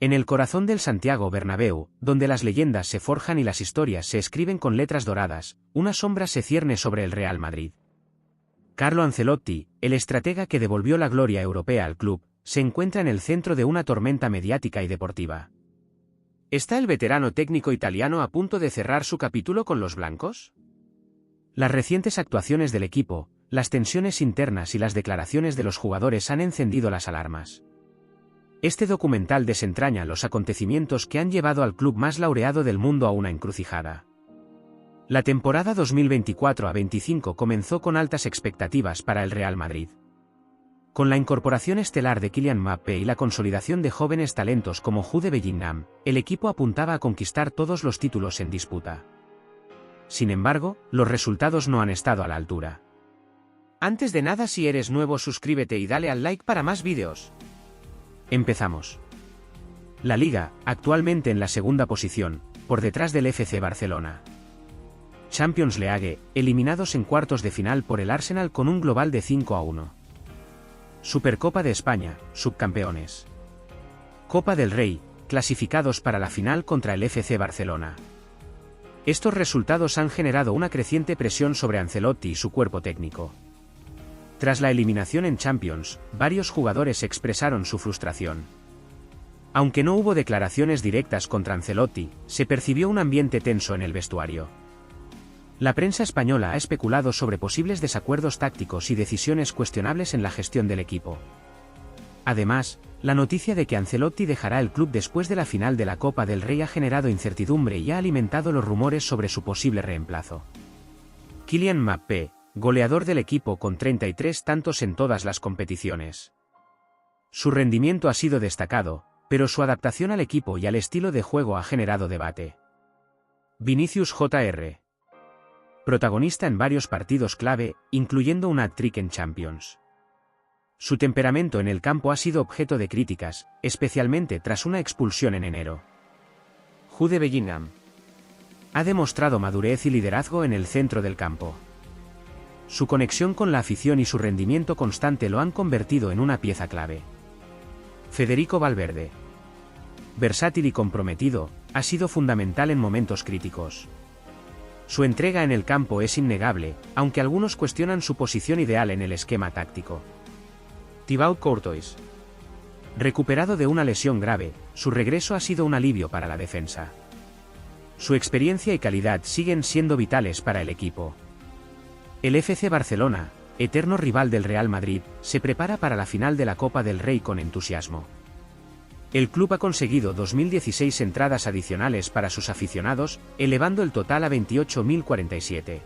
En el corazón del Santiago Bernabéu, donde las leyendas se forjan y las historias se escriben con letras doradas, una sombra se cierne sobre el Real Madrid. Carlo Ancelotti, el estratega que devolvió la gloria europea al club, se encuentra en el centro de una tormenta mediática y deportiva. ¿Está el veterano técnico italiano a punto de cerrar su capítulo con los blancos? Las recientes actuaciones del equipo, las tensiones internas y las declaraciones de los jugadores han encendido las alarmas. Este documental desentraña los acontecimientos que han llevado al club más laureado del mundo a una encrucijada. La temporada 2024-25 comenzó con altas expectativas para el Real Madrid. Con la incorporación estelar de Kylian Mbappé y la consolidación de jóvenes talentos como Jude Bellingham, el equipo apuntaba a conquistar todos los títulos en disputa. Sin embargo, los resultados no han estado a la altura. Antes de nada, si eres nuevo, suscríbete y dale al like para más vídeos. Empezamos. La Liga, actualmente en la segunda posición, por detrás del FC Barcelona. Champions League, eliminados en cuartos de final por el Arsenal con un global de 5-1. Supercopa de España, subcampeones. Copa del Rey, clasificados para la final contra el FC Barcelona. Estos resultados han generado una creciente presión sobre Ancelotti y su cuerpo técnico. Tras la eliminación en Champions, varios jugadores expresaron su frustración. Aunque no hubo declaraciones directas contra Ancelotti, se percibió un ambiente tenso en el vestuario. La prensa española ha especulado sobre posibles desacuerdos tácticos y decisiones cuestionables en la gestión del equipo. Además, la noticia de que Ancelotti dejará el club después de la final de la Copa del Rey ha generado incertidumbre y ha alimentado los rumores sobre su posible reemplazo. Kylian Mbappé, goleador del equipo con 33 tantos en todas las competiciones. Su rendimiento ha sido destacado, pero su adaptación al equipo y al estilo de juego ha generado debate. Vinicius Jr. Protagonista en varios partidos clave, incluyendo un hat-trick en Champions. Su temperamento en el campo ha sido objeto de críticas, especialmente tras una expulsión en enero. Jude Bellingham ha demostrado madurez y liderazgo en el centro del campo. Su conexión con la afición y su rendimiento constante lo han convertido en una pieza clave. Federico Valverde, versátil y comprometido, ha sido fundamental en momentos críticos. Su entrega en el campo es innegable, aunque algunos cuestionan su posición ideal en el esquema táctico. Thibaut Courtois. Recuperado de una lesión grave, su regreso ha sido un alivio para la defensa. Su experiencia y calidad siguen siendo vitales para el equipo. El FC Barcelona, eterno rival del Real Madrid, se prepara para la final de la Copa del Rey con entusiasmo. El club ha conseguido 2.016 entradas adicionales para sus aficionados, elevando el total a 28.047.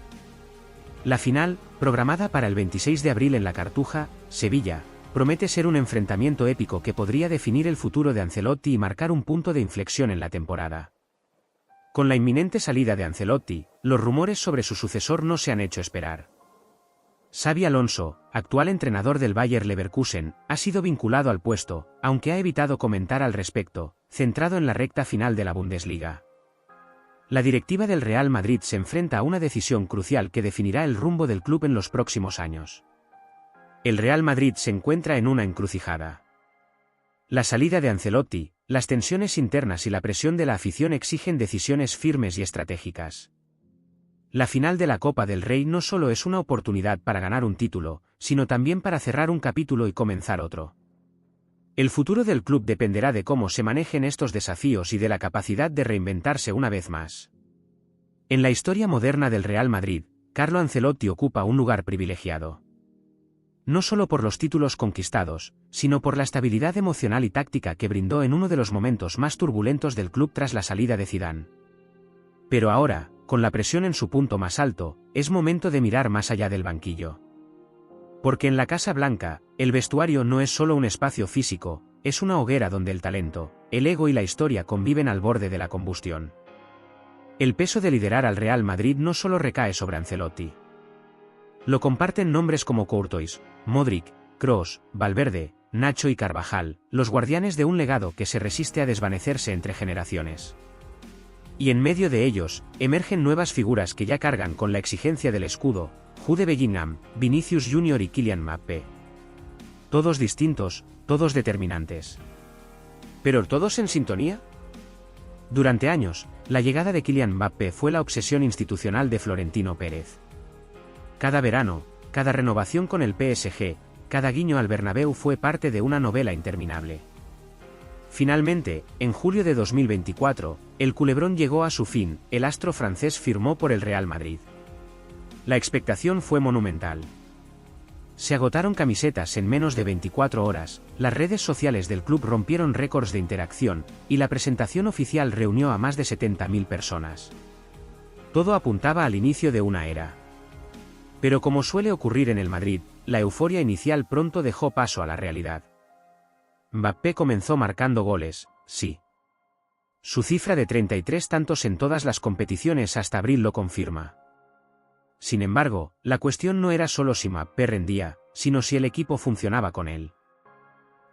La final, programada para el 26 de abril en la Cartuja, Sevilla, promete ser un enfrentamiento épico que podría definir el futuro de Ancelotti y marcar un punto de inflexión en la temporada. Con la inminente salida de Ancelotti, los rumores sobre su sucesor no se han hecho esperar. Xabi Alonso, actual entrenador del Bayer Leverkusen, ha sido vinculado al puesto, aunque ha evitado comentar al respecto, centrado en la recta final de la Bundesliga. La directiva del Real Madrid se enfrenta a una decisión crucial que definirá el rumbo del club en los próximos años. El Real Madrid se encuentra en una encrucijada. La salida de Ancelotti, las tensiones internas y la presión de la afición exigen decisiones firmes y estratégicas. La final de la Copa del Rey no solo es una oportunidad para ganar un título, sino también para cerrar un capítulo y comenzar otro. El futuro del club dependerá de cómo se manejen estos desafíos y de la capacidad de reinventarse una vez más. En la historia moderna del Real Madrid, Carlo Ancelotti ocupa un lugar privilegiado. No solo por los títulos conquistados, sino por la estabilidad emocional y táctica que brindó en uno de los momentos más turbulentos del club tras la salida de Zidane. Pero ahora, con la presión en su punto más alto, es momento de mirar más allá del banquillo. Porque en la Casa Blanca, el vestuario no es solo un espacio físico, es una hoguera donde el talento, el ego y la historia conviven al borde de la combustión. El peso de liderar al Real Madrid no solo recae sobre Ancelotti. Lo comparten nombres como Courtois, Modric, Kroos, Valverde, Nacho y Carvajal, los guardianes de un legado que se resiste a desvanecerse entre generaciones. Y en medio de ellos, emergen nuevas figuras que ya cargan con la exigencia del escudo: Jude Bellingham, Vinicius Jr. y Kylian Mbappé. Todos distintos, todos determinantes. ¿Pero todos en sintonía? Durante años, la llegada de Kylian Mbappé fue la obsesión institucional de Florentino Pérez. Cada verano, cada renovación con el PSG, cada guiño al Bernabéu fue parte de una novela interminable. Finalmente, en julio de 2024, el culebrón llegó a su fin, el astro francés firmó por el Real Madrid. La expectación fue monumental. Se agotaron camisetas en menos de 24 horas, las redes sociales del club rompieron récords de interacción, y la presentación oficial reunió a más de 70.000 personas. Todo apuntaba al inicio de una era. Pero como suele ocurrir en el Madrid, la euforia inicial pronto dejó paso a la realidad. Mbappé comenzó marcando goles, sí. Su cifra de 33 tantos en todas las competiciones hasta abril lo confirma. Sin embargo, la cuestión no era solo si Mbappé rendía, sino si el equipo funcionaba con él.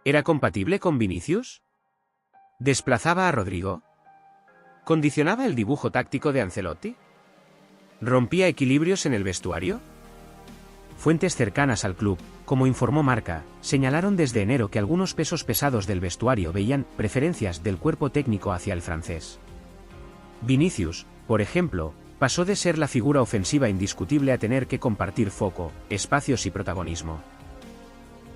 ¿Era compatible con Vinicius? ¿Desplazaba a Rodrigo? ¿Condicionaba el dibujo táctico de Ancelotti? ¿Rompía equilibrios en el vestuario? Fuentes cercanas al club, como informó Marca, señalaron desde enero que algunos pesos pesados del vestuario veían preferencias del cuerpo técnico hacia el francés. Vinicius, por ejemplo, pasó de ser la figura ofensiva indiscutible a tener que compartir foco, espacios y protagonismo.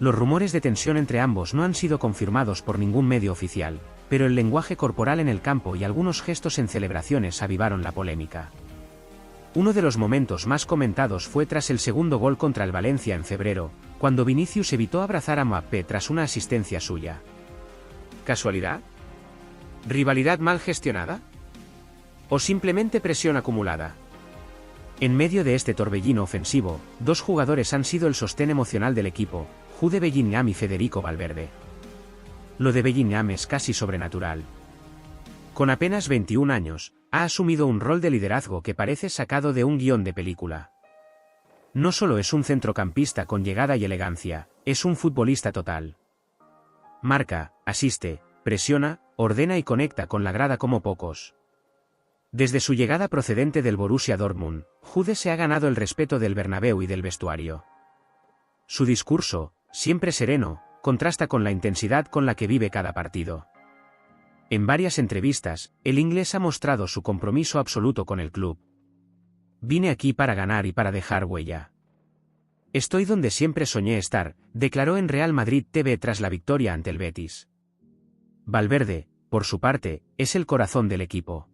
Los rumores de tensión entre ambos no han sido confirmados por ningún medio oficial, pero el lenguaje corporal en el campo y algunos gestos en celebraciones avivaron la polémica. Uno de los momentos más comentados fue tras el segundo gol contra el Valencia en febrero, cuando Vinicius evitó abrazar a Mbappé tras una asistencia suya. ¿Casualidad? ¿Rivalidad mal gestionada? ¿O simplemente presión acumulada? En medio de este torbellino ofensivo, dos jugadores han sido el sostén emocional del equipo, Jude Bellingham y Federico Valverde. Lo de Bellingham es casi sobrenatural. Con apenas 21 años, ha asumido un rol de liderazgo que parece sacado de un guión de película. No solo es un centrocampista con llegada y elegancia, es un futbolista total. Marca, asiste, presiona, ordena y conecta con la grada como pocos. Desde su llegada procedente del Borussia Dortmund, Jude se ha ganado el respeto del Bernabéu y del vestuario. Su discurso, siempre sereno, contrasta con la intensidad con la que vive cada partido. En varias entrevistas, el inglés ha mostrado su compromiso absoluto con el club. Vine aquí para ganar y para dejar huella. Estoy donde siempre soñé estar, declaró en Real Madrid TV tras la victoria ante el Betis. Valverde, por su parte, es el corazón del equipo.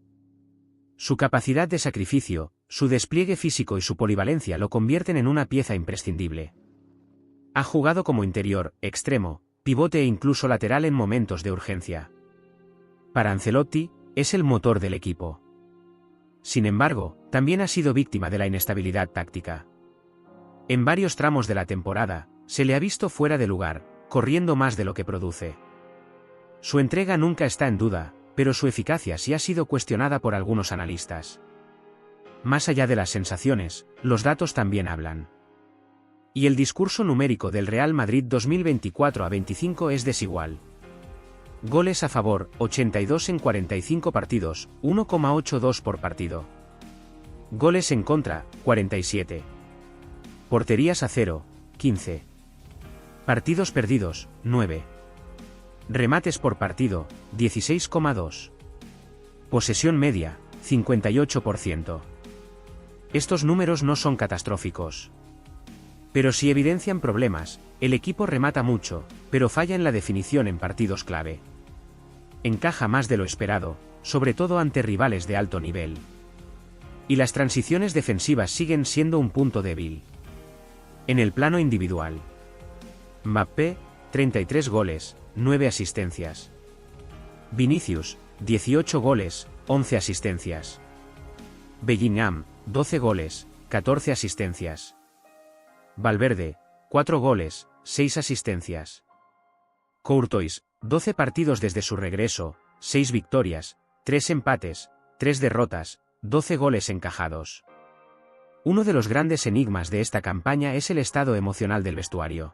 Su capacidad de sacrificio, su despliegue físico y su polivalencia lo convierten en una pieza imprescindible. Ha jugado como interior, extremo, pivote e incluso lateral en momentos de urgencia. Para Ancelotti, es el motor del equipo. Sin embargo, también ha sido víctima de la inestabilidad táctica. En varios tramos de la temporada, se le ha visto fuera de lugar, corriendo más de lo que produce. Su entrega nunca está en duda, pero su eficacia sí ha sido cuestionada por algunos analistas. Más allá de las sensaciones, los datos también hablan. Y el discurso numérico del Real Madrid 2024-25 es desigual. Goles a favor, 82 en 45 partidos, 1,82 por partido. Goles en contra, 47. Porterías a cero, 15. Partidos perdidos, 9. Remates por partido, 16,2. Posesión media, 58%. Estos números no son catastróficos. Pero sí evidencian problemas, el equipo remata mucho, pero falla en la definición en partidos clave. Encaja más de lo esperado, sobre todo ante rivales de alto nivel. Y las transiciones defensivas siguen siendo un punto débil. En el plano individual. Mbappé, 33 goles, 9 asistencias. Vinicius, 18 goles, 11 asistencias. Bellingham, 12 goles, 14 asistencias. Valverde, 4 goles, 6 asistencias. Courtois, 12 partidos desde su regreso, 6 victorias, 3 empates, 3 derrotas, 12 goles encajados. Uno de los grandes enigmas de esta campaña es el estado emocional del vestuario.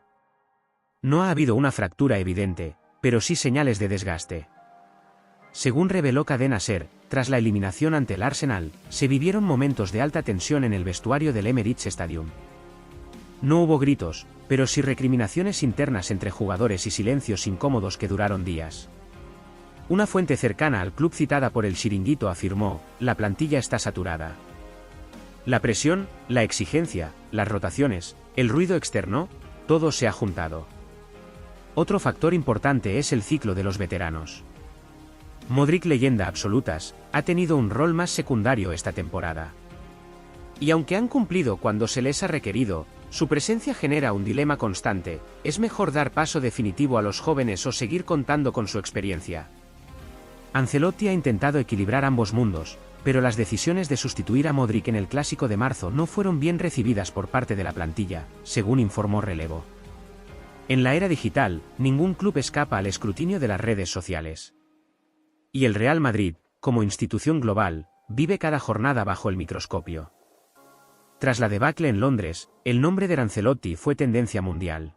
No ha habido una fractura evidente, pero sí señales de desgaste. Según reveló Cadena SER, tras la eliminación ante el Arsenal, se vivieron momentos de alta tensión en el vestuario del Emirates Stadium. No hubo gritos, pero sí recriminaciones internas entre jugadores y silencios incómodos que duraron días. Una fuente cercana al club citada por el Chiringuito afirmó: la plantilla está saturada. La presión, la exigencia, las rotaciones, el ruido externo, todo se ha juntado. Otro factor importante es el ciclo de los veteranos. Modric, leyenda absolutas, ha tenido un rol más secundario esta temporada. Y aunque han cumplido cuando se les ha requerido, su presencia genera un dilema constante: ¿es mejor dar paso definitivo a los jóvenes o seguir contando con su experiencia? Ancelotti ha intentado equilibrar ambos mundos, pero las decisiones de sustituir a Modric en el Clásico de marzo no fueron bien recibidas por parte de la plantilla, según informó Relevo. En la era digital, ningún club escapa al escrutinio de las redes sociales. Y el Real Madrid, como institución global, vive cada jornada bajo el microscopio. Tras la debacle en Londres, el nombre de Ancelotti fue tendencia mundial.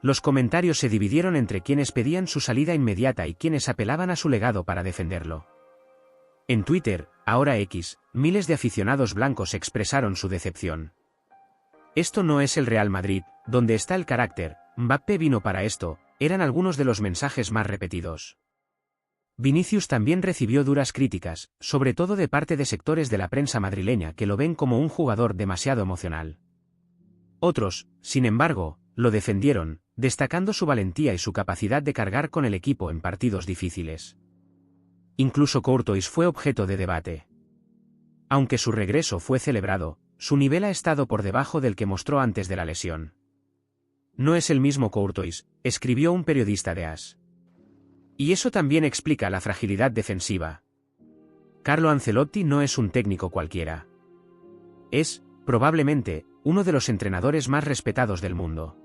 Los comentarios se dividieron entre quienes pedían su salida inmediata y quienes apelaban a su legado para defenderlo. En Twitter, ahora X, miles de aficionados blancos expresaron su decepción. Esto no es el Real Madrid, donde está el carácter, Mbappé vino para esto, eran algunos de los mensajes más repetidos. Vinicius también recibió duras críticas, sobre todo de parte de sectores de la prensa madrileña que lo ven como un jugador demasiado emocional. Otros, sin embargo, lo defendieron, destacando su valentía y su capacidad de cargar con el equipo en partidos difíciles. Incluso Courtois fue objeto de debate. Aunque su regreso fue celebrado, su nivel ha estado por debajo del que mostró antes de la lesión. No es el mismo Courtois, escribió un periodista de AS. Y eso también explica la fragilidad defensiva. Carlo Ancelotti no es un técnico cualquiera. Es, probablemente, uno de los entrenadores más respetados del mundo.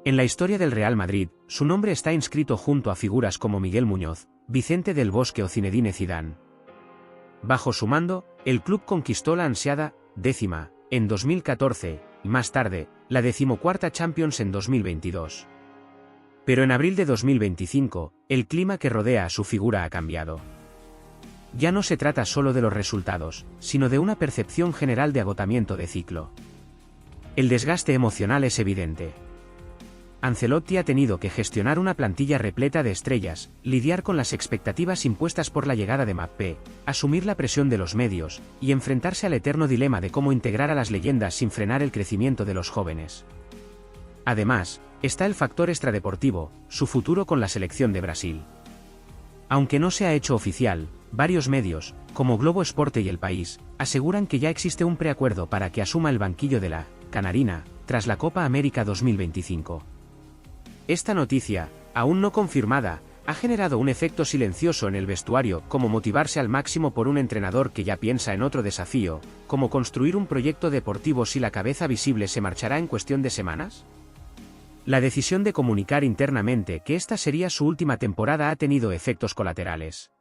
En la historia del Real Madrid, su nombre está inscrito junto a figuras como Miguel Muñoz, Vicente del Bosque o Zinedine Zidane. Bajo su mando, el club conquistó la ansiada décima en 2014, y más tarde, la 14ª Champions en 2022. Pero en abril de 2025, el clima que rodea a su figura ha cambiado. Ya no se trata solo de los resultados, sino de una percepción general de agotamiento de ciclo. El desgaste emocional es evidente. Ancelotti ha tenido que gestionar una plantilla repleta de estrellas, lidiar con las expectativas impuestas por la llegada de Mbappé, asumir la presión de los medios, y enfrentarse al eterno dilema de cómo integrar a las leyendas sin frenar el crecimiento de los jóvenes. Además, está el factor extradeportivo, su futuro con la selección de Brasil. Aunque no se ha hecho oficial, varios medios, como Globo Esporte y El País, aseguran que ya existe un preacuerdo para que asuma el banquillo de la Canarina, tras la Copa América 2025. Esta noticia, aún no confirmada, ha generado un efecto silencioso en el vestuario, como motivarse al máximo por un entrenador que ya piensa en otro desafío, como construir un proyecto deportivo si la cabeza visible se marchará en cuestión de semanas. La decisión de comunicar internamente que esta sería su última temporada ha tenido efectos colaterales.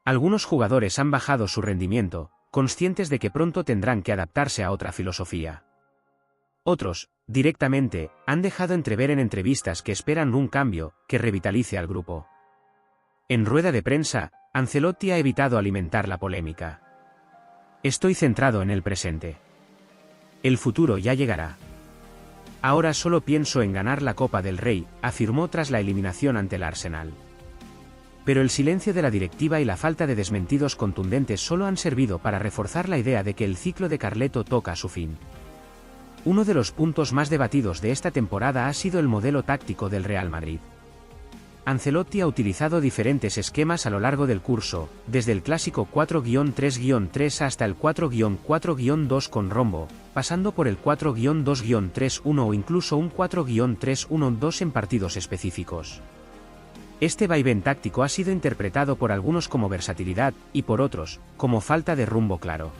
Algunos jugadores han bajado su rendimiento, conscientes de que pronto tendrán que adaptarse a otra filosofía. Otros, directamente, han dejado entrever en entrevistas que esperan un cambio que revitalice al grupo. En rueda de prensa, Ancelotti ha evitado alimentar la polémica. Estoy centrado en el presente. El futuro ya llegará. Ahora solo pienso en ganar la Copa del Rey, afirmó tras la eliminación ante el Arsenal. Pero el silencio de la directiva y la falta de desmentidos contundentes solo han servido para reforzar la idea de que el ciclo de Carleto toca a su fin. Uno de los puntos más debatidos de esta temporada ha sido el modelo táctico del Real Madrid. Ancelotti ha utilizado diferentes esquemas a lo largo del curso, desde el clásico 4-3-3 hasta el 4-4-2 con rombo, pasando por el 4-2-3-1 o incluso un 4-3-1-2 en partidos específicos. Este vaivén táctico ha sido interpretado por algunos como versatilidad, y por otros, como falta de rumbo claro.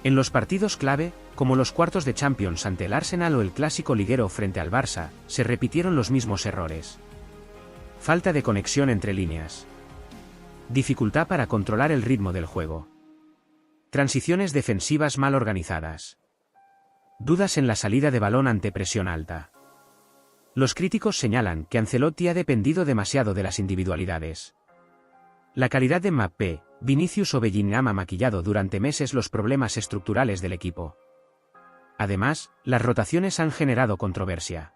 En los partidos clave, como los cuartos de Champions ante el Arsenal o el clásico liguero frente al Barça, se repitieron los mismos errores. Falta de conexión entre líneas. Dificultad para controlar el ritmo del juego. Transiciones defensivas mal organizadas. Dudas en la salida de balón ante presión alta. Los críticos señalan que Ancelotti ha dependido demasiado de las individualidades. La calidad de Mbappé, Vinicius o Bellingham ha maquillado durante meses los problemas estructurales del equipo. Además, las rotaciones han generado controversia.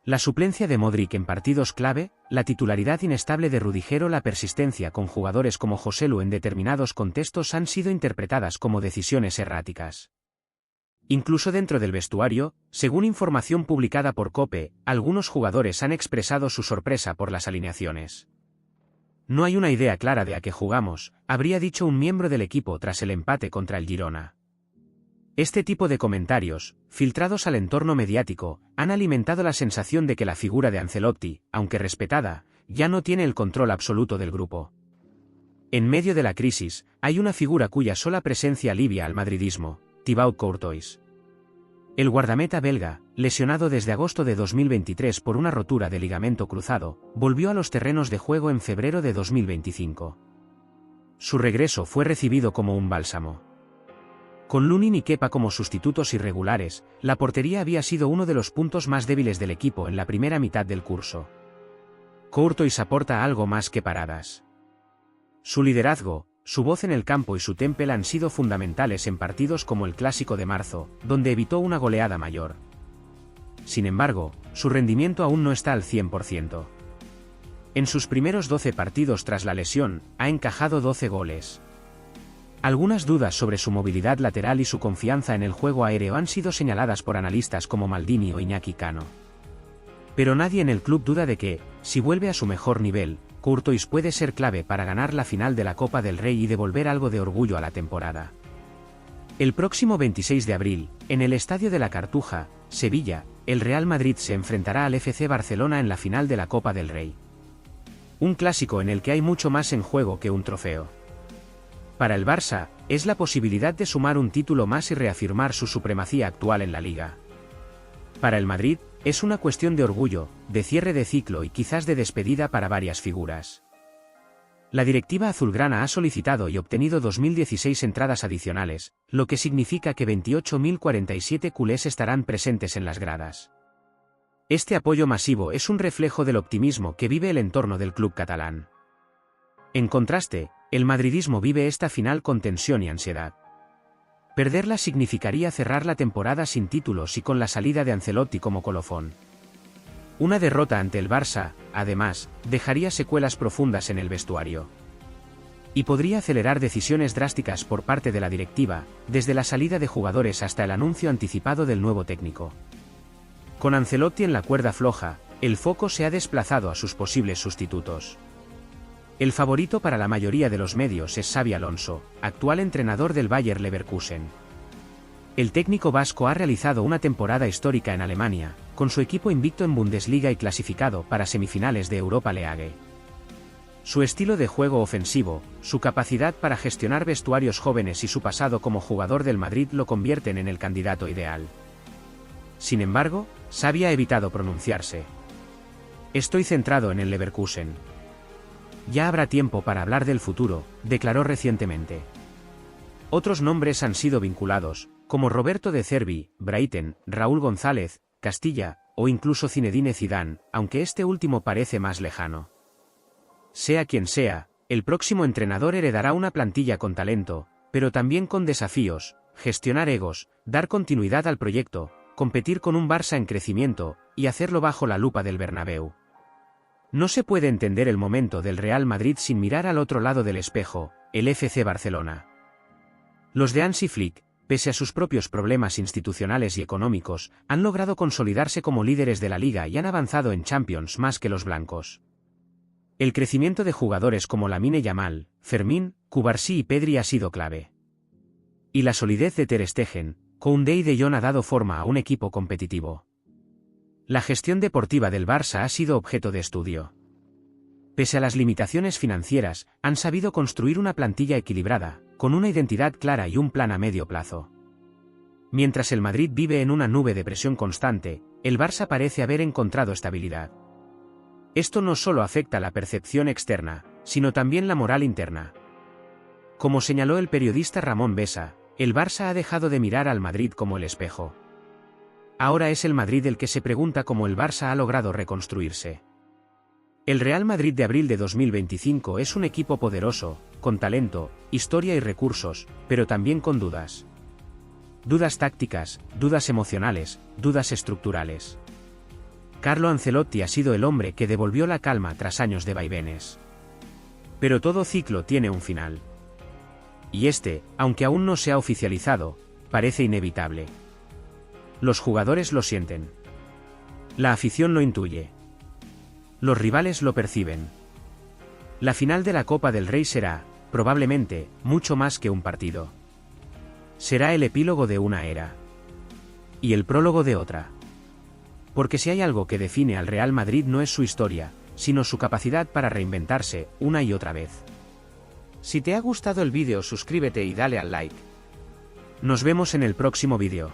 La suplencia de Modric en partidos clave, la titularidad inestable de Rudiger o la persistencia con jugadores como Joselu en determinados contextos han sido interpretadas como decisiones erráticas. Incluso dentro del vestuario, según información publicada por COPE, algunos jugadores han expresado su sorpresa por las alineaciones. No hay una idea clara de a qué jugamos, habría dicho un miembro del equipo tras el empate contra el Girona. Este tipo de comentarios, filtrados al entorno mediático, han alimentado la sensación de que la figura de Ancelotti, aunque respetada, ya no tiene el control absoluto del grupo. En medio de la crisis, hay una figura cuya sola presencia alivia al madridismo: Thibaut Courtois. El guardameta belga, lesionado desde agosto de 2023 por una rotura de ligamento cruzado, volvió a los terrenos de juego en febrero de 2025. Su regreso fue recibido como un bálsamo. Con Lunin y Kepa como sustitutos irregulares, la portería había sido uno de los puntos más débiles del equipo en la primera mitad del curso. Courtois aporta algo más que paradas. Su liderazgo, su voz en el campo y su temple han sido fundamentales en partidos como el Clásico de marzo, donde evitó una goleada mayor. Sin embargo, su rendimiento aún no está al 100%. En sus primeros 12 partidos tras la lesión, ha encajado 12 goles. Algunas dudas sobre su movilidad lateral y su confianza en el juego aéreo han sido señaladas por analistas como Maldini o Iñaki Cano. Pero nadie en el club duda de que, si vuelve a su mejor nivel, Courtois puede ser clave para ganar la final de la Copa del Rey y devolver algo de orgullo a la temporada. El próximo 26 de abril, en el Estadio de la Cartuja, Sevilla, el Real Madrid se enfrentará al FC Barcelona en la final de la Copa del Rey. Un clásico en el que hay mucho más en juego que un trofeo. Para el Barça, es la posibilidad de sumar un título más y reafirmar su supremacía actual en la Liga. Para el Madrid, es una cuestión de orgullo, de cierre de ciclo y quizás de despedida para varias figuras. La directiva azulgrana ha solicitado y obtenido 2016 entradas adicionales, lo que significa que 28.047 culés estarán presentes en las gradas. Este apoyo masivo es un reflejo del optimismo que vive el entorno del club catalán. En contraste, el madridismo vive esta final con tensión y ansiedad. Perderla significaría cerrar la temporada sin títulos y con la salida de Ancelotti como colofón. Una derrota ante el Barça, además, dejaría secuelas profundas en el vestuario. Y podría acelerar decisiones drásticas por parte de la directiva, desde la salida de jugadores hasta el anuncio anticipado del nuevo técnico. Con Ancelotti en la cuerda floja, el foco se ha desplazado a sus posibles sustitutos. El favorito para la mayoría de los medios es Xabi Alonso, actual entrenador del Bayer Leverkusen. El técnico vasco ha realizado una temporada histórica en Alemania, con su equipo invicto en Bundesliga y clasificado para semifinales de Europa League. Su estilo de juego ofensivo, su capacidad para gestionar vestuarios jóvenes y su pasado como jugador del Madrid lo convierten en el candidato ideal. Sin embargo, Xabi ha evitado pronunciarse. Estoy centrado en el Leverkusen. Ya habrá tiempo para hablar del futuro, declaró recientemente. Otros nombres han sido vinculados, como Roberto De Zerbi, Brighton, Raúl González, Castilla, o incluso Zinedine Zidane, aunque este último parece más lejano. Sea quien sea, el próximo entrenador heredará una plantilla con talento, pero también con desafíos: gestionar egos, dar continuidad al proyecto, competir con un Barça en crecimiento, y hacerlo bajo la lupa del Bernabéu. No se puede entender el momento del Real Madrid sin mirar al otro lado del espejo, el FC Barcelona. Los de Hansi Flick, pese a sus propios problemas institucionales y económicos, han logrado consolidarse como líderes de la liga y han avanzado en Champions más que los blancos. El crecimiento de jugadores como Lamine Yamal, Fermín, Cubarsí y Pedri ha sido clave. Y la solidez de Ter Stegen, Koundé y De Jong ha dado forma a un equipo competitivo. La gestión deportiva del Barça ha sido objeto de estudio. Pese a las limitaciones financieras, han sabido construir una plantilla equilibrada, con una identidad clara y un plan a medio plazo. Mientras el Madrid vive en una nube de presión constante, el Barça parece haber encontrado estabilidad. Esto no solo afecta la percepción externa, sino también la moral interna. Como señaló el periodista Ramón Besa, el Barça ha dejado de mirar al Madrid como el espejo. Ahora es el Madrid el que se pregunta cómo el Barça ha logrado reconstruirse. El Real Madrid de abril de 2025 es un equipo poderoso, con talento, historia y recursos, pero también con dudas. Dudas tácticas, dudas emocionales, dudas estructurales. Carlo Ancelotti ha sido el hombre que devolvió la calma tras años de vaivenes. Pero todo ciclo tiene un final. Y este, aunque aún no se ha oficializado, parece inevitable. Los jugadores lo sienten. La afición lo intuye. Los rivales lo perciben. La final de la Copa del Rey será, probablemente, mucho más que un partido. Será el epílogo de una era. Y el prólogo de otra. Porque si hay algo que define al Real Madrid no es su historia, sino su capacidad para reinventarse, una y otra vez. Si te ha gustado el vídeo, suscríbete y dale al like. Nos vemos en el próximo vídeo.